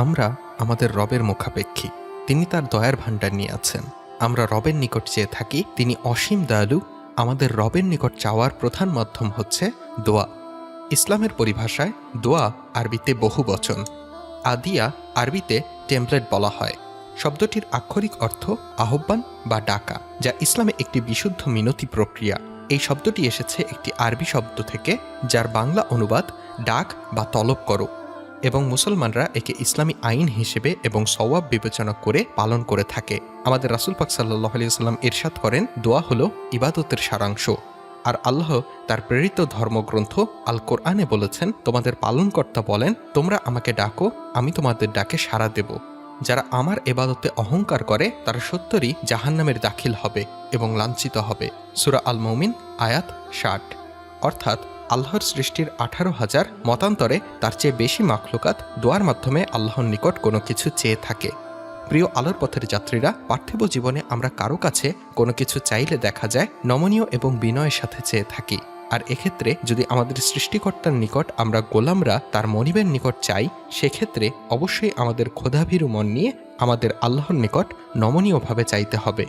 আমরা আমাদের রবের মুখাপেক্ষী। তিনি তার দয়ার ভাণ্ডার নিয়ে আছেন। আমরা রবের নিকট চেয়ে থাকি, তিনি অসীম দয়ালু। আমাদের রবের নিকট চাওয়ার প্রধান মাধ্যম হচ্ছে দোয়া। ইসলামের পরিভাষায় দোয়া আরবিতে বহু বচন, আদিয়া আরবিতে টেমপ্লেট বলা হয়। শব্দটির আক্ষরিক অর্থ আহ্বান বা ডাকা, যা ইসলামে একটি বিশুদ্ধ মিনতি প্রক্রিয়া। এই শব্দটি এসেছে একটি আরবি শব্দ থেকে, যার বাংলা অনুবাদ ডাক বা তলব করো, এবং মুসলমানরা একে ইসলামী আইন হিসেবে এবং সওয়াব বিবেচনা করে পালন করে থাকে। আমাদের রাসূল পাক সাল্লাল্লাহু আলাইহি ওয়াসাল্লাম ইরশাদ করেন, দোয়া হলো ইবাদতের সারাংশ। আর আল্লাহ তার প্রেরিত ধর্মগ্রন্থ আল কোরআনে বলেছেন, তোমাদের পালনকর্তা বলেন, তোমরা আমাকে ডাকো, আমি তোমাদের ডাকে সাড়া দেব। যারা আমার ইবাদতে অহংকার করে তারা সত্যরই জাহান্নামের দাখিল হবে এবং লাঞ্ছিত হবে। সূরা আল মুমিন আয়াত 60। অর্থাৎ আল্লাহর সৃষ্টির 18,000 মতান্তরে তার চেয়ে বেশি মাখলুকাত দোয়ার মাধ্যমে আল্লাহর নিকট কোনো কিছু চেয়ে থাকে। প্রিয় আলোর পথের যাত্রীরা, পার্থিব জীবনে আমরা কারো কাছে কোনো কিছু চাইলে দেখা যায় নমনীয় এবং বিনয়ের সাথে চেয়ে থাকি। আর এক্ষেত্রে যদি আমাদের সৃষ্টিকর্তার নিকট আমরা গোলামরা তার মনিবের নিকট চাই, সেক্ষেত্রে অবশ্যই আমাদের ক্ষুধাভীরু মন নিয়ে আমাদের আল্লাহর নিকট নমনীয়ভাবে চাইতে হবে।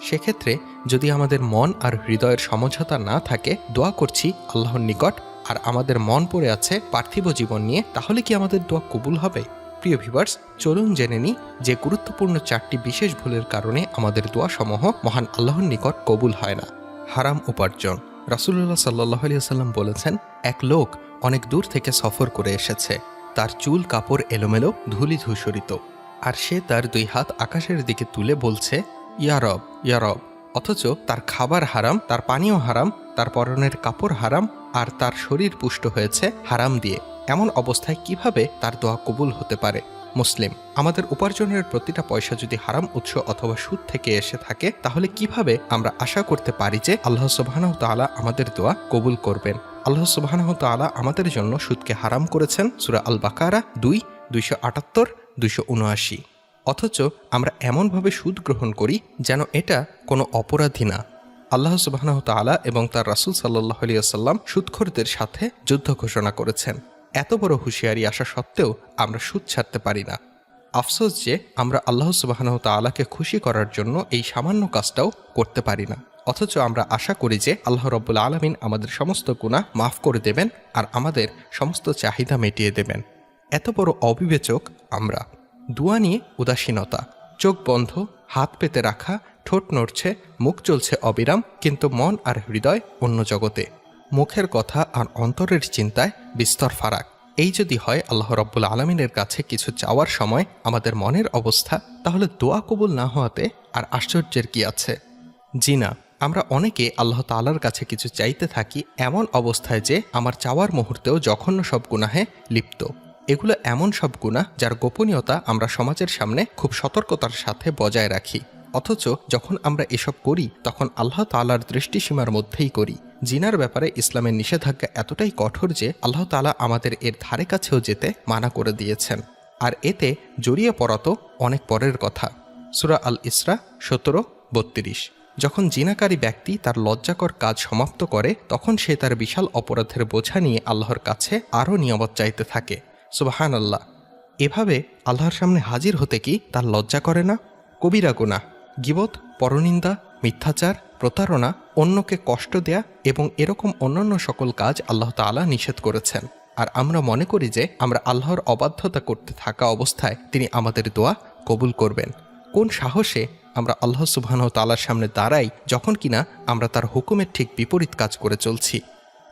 সেক্ষেত্রে যদি আমাদের মন আর হৃদয়ের সমঝোতা না থাকে, দোয়া করছি আল্লাহর নিকট, আর আমাদের মন পড়ে আছে পার্থিব জীবন নিয়ে, তাহলে কি আমাদের দোয়া কবুল হবে? প্রিয় ভিউয়ার্স, চলুন জেনে নিই যে গুরুত্বপূর্ণ 4টি বিশেষ ভুলের কারণে আমাদের দোয়াসমূহ মহান আল্লাহর নিকট কবুল হয় না। হারাম উপার্জন। রাসূলুল্লাহ সাল্লাল্লাহু আলাইহি ওয়াসাল্লাম বলেছেন, এক লোক অনেক দূর থেকে সফর করে এসেছে। তার চুল কাপড় এলোমেলো, ধুলি ধূসরিত, আর সে তার 2 হাত আকাশের দিকে তুলে বলছে, ইয়া রব, ইয়া রব। অথচ তার খাবার হারাম, তার পানীয় হারাম, তার পরনের কাপড় হারাম, আর তার শরীর পুষ্ট হয়েছে হারাম দিয়ে। এমন অবস্থায় কিভাবে তার দোয়া কবুল হতে পারে? মুসলিম। আমাদের উপার্জনের প্রতিটা পয়সা যদি হারাম উৎস অথবা সুদ থেকে এসে থাকে, তাহলে কিভাবে আমরা আশা করতে পারি যে আল্লাহ সুবহানাহু ওয়া তাআলা আমাদের দোয়া কবুল করবেন? আল্লাহ সুবহানাহু ওয়া তাআলা আমাদের জন্য সুদকে হারাম করেছেন, সূরা আল বাকারা 2, 278, 279। অথচ আমরা এমনভাবে সুদ গ্রহণ করি যেন এটা কোনো অপরাধী না। আল্লাহ সুবহানাহু ওয়া তাআলা এবং তার রাসূল সাল্লাল্লাহু আলাইহি ওয়াসাল্লাম সুদখোরদের সাথে যুদ্ধ ঘোষণা করেছেন। এত বড় হুঁশিয়ারি আসা সত্ত্বেও আমরা সুদ ছাড়তে পারি না। আফসোস যে আমরা আল্লাহ সুবহানাহু ওয়া তাআলাকে খুশি করার জন্য এই সামান্য কাজটাও করতে পারি না। অথচ আমরা আশা করি যে আল্লাহ রাব্বুল আলামিন আমাদের সমস্ত গুনাহ মাফ করে দেবেন আর আমাদের সমস্ত চাহিদা মিটিয়ে দেবেন। এত বড় অবিবেচক আমরা। দোয়া নিয়ে উদাসীনতা। চোখ বন্ধ, হাত পেতে রাখা, ঠোঁট নড়ছে, মুখ চলছে অবিরাম, কিন্তু মন আর হৃদয় অন্য জগতে। মুখের কথা আর অন্তরের চিন্তায় বিস্তর ফারাক। এই যদি হয় আল্লাহ রাব্বুল আলামিনের কাছে কিছু চাওয়ার সময় আমাদের মনের অবস্থা, তাহলে দোয়া কবুল না হওয়াতে আর আশ্চর্যের কি আছে? জি না, আমরা অনেকে আল্লাহ তাআলার কাছে কিছু চাইতে থাকি এমন অবস্থায় যে আমার চাওয়ার মুহূর্তেও জঘন্য সব গুনাহে লিপ্ত। এগুলো এমন সব গুনাহ যার গোপনীয়তা আমরা সমাজের সামনে খুব সতর্কতার সাথে বজায় রাখি। অথচ যখন আমরা এসব করি তখন আল্লাহ তাআলার দৃষ্টিসীমার মধ্যেই করি। জিনার ব্যাপারে ইসলামের নিষেধাজ্ঞা এতটাই কঠোর যে আল্লাহ তাআলা আমাদের এর ধারে কাছেও যেতে মানা করে দিয়েছেন। আর এতে জড়িয়ে পড়া তো অনেক পরের কথা। সূরা আল ইসরা 17-32। যখন জিনাকারী ব্যক্তি তার লজ্জাকর কাজ সমাপ্ত করে, তখন সে তার বিশাল অপরাধের বোঝা নিয়ে আল্লাহর কাছে আরও নিয়ামত চাইতে থাকে। সুবহানাল্লাহ। এভাবে আল্লাহর সামনে হাজির হতে কি তার লজ্জা করে না? কবিরা গুনাহ, গীবত, পরনিন্দা, মিথ্যাচার, প্রতারণা, অন্যকে কষ্ট দেয়া এবং এরকম অন্যান্য সকল কাজ আল্লাহ তাআলা নিষেধ করেছেন। আর আমরা মনে করি যে আমরা আল্লাহর অবাধ্যতা করতে থাকা অবস্থায় তিনি আমাদের দোয়া কবুল করবেন। কোন সাহসে আমরা আল্লাহ সুবহানাহু ওয়া তাআলার সামনে দাঁড়াই যখন কিনা আমরা তার হুকুমের ঠিক বিপরীত কাজ করে চলছি?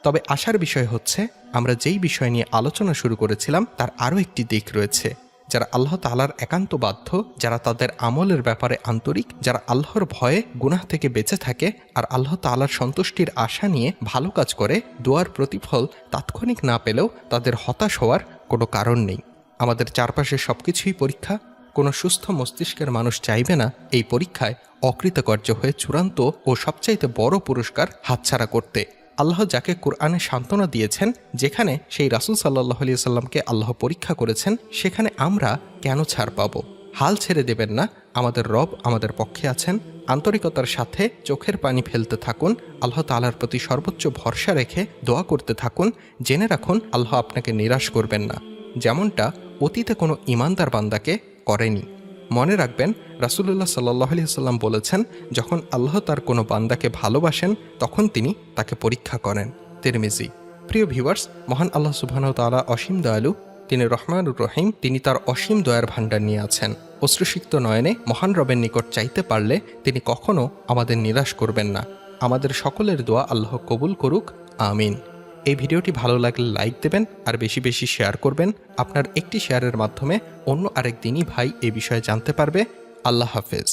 তবে আশার বিষয় হচ্ছে, আমরা যেই বিষয় নিয়ে আলোচনা শুরু করেছিলাম তার আরও একটি দিক রয়েছে। যারা আল্লাহ তাআলার একান্ত বাধ্য, যারা তাদের আমলের ব্যাপারে আন্তরিক, যারা আল্লাহর ভয়ে গুনাহ থেকে বেঁচে থাকে আর আল্লাহ তাআলার সন্তুষ্টির আশা নিয়ে ভালো কাজ করে, দোয়ার প্রতিফল তাৎক্ষণিক না পেলেও তাদের হতাশ হওয়ার কোনো কারণ নেই। আমাদের চারপাশে সব কিছুই পরীক্ষা। কোনো সুস্থ মস্তিষ্কের মানুষ চাইবে না এই পরীক্ষায় অকৃতকার্য হয়ে চূড়ান্ত ও সবচাইতে বড় পুরস্কার হাতছাড়া করতে। আল্লাহ যাকে কোরআনে সান্ত্বনা দিয়েছেন, যেখানে সেই রাসূল সাল্লাল্লাহু আলাইহি ওয়াসাল্লামকে আল্লাহ পরীক্ষা করেছেন, সেখানে আমরা কেন ছাড় পাবো? হাল ছেড়ে দেবেন না। আমাদের রব আমাদের পক্ষে আছেন। আন্তরিকতার সাথে চোখের পানি ফেলতে থাকুন। আল্লাহ তাআলার প্রতি সর্বোচ্চ ভরসা রেখে দোয়া করতে থাকুন। জেনে রাখুন, আল্লাহ আপনাকে নিরাশ করবেন না। যেমনটা অতীতে কোনো ঈমানদার বান্দাকে করেনি। মনে রাখবেন, রাসূলুল্লাহ সাল্লাল্লাহু আলাইহি ওয়াসাল্লাম বলেছেন, যখন আল্লাহ তার কোনো বান্দাকে ভালোবাসেন তখন তিনি তাকে পরীক্ষা করেন। তিরমিজি। প্রিয় ভিউয়ার্স, মহান আল্লাহ সুবহানাহু ওয়া তাআলা অসীম দয়ালু, তিনি রহমানুর রহিম, তিনি তার অসীম দয়ার ভাণ্ডার নিয়ে আছেন। অশ্রুসিক্ত নয়নে মহান রবের নিকট চাইতে পারলে তিনি কখনো আমাদের নিরাশ করবেন না। আমাদের সকলের দোয়া আল্লাহ কবুল করুক, আমিন। এই ভিডিওটি ভালো লাগলে লাইক দেবেন আর বেশি বেশি শেয়ার করবেন। আপনার একটি শেয়ারের মাধ্যমে অন্য আরেক দিনই ভাই এই বিষয়ে জানতে পারবে। আল্লাহ হাফেজ।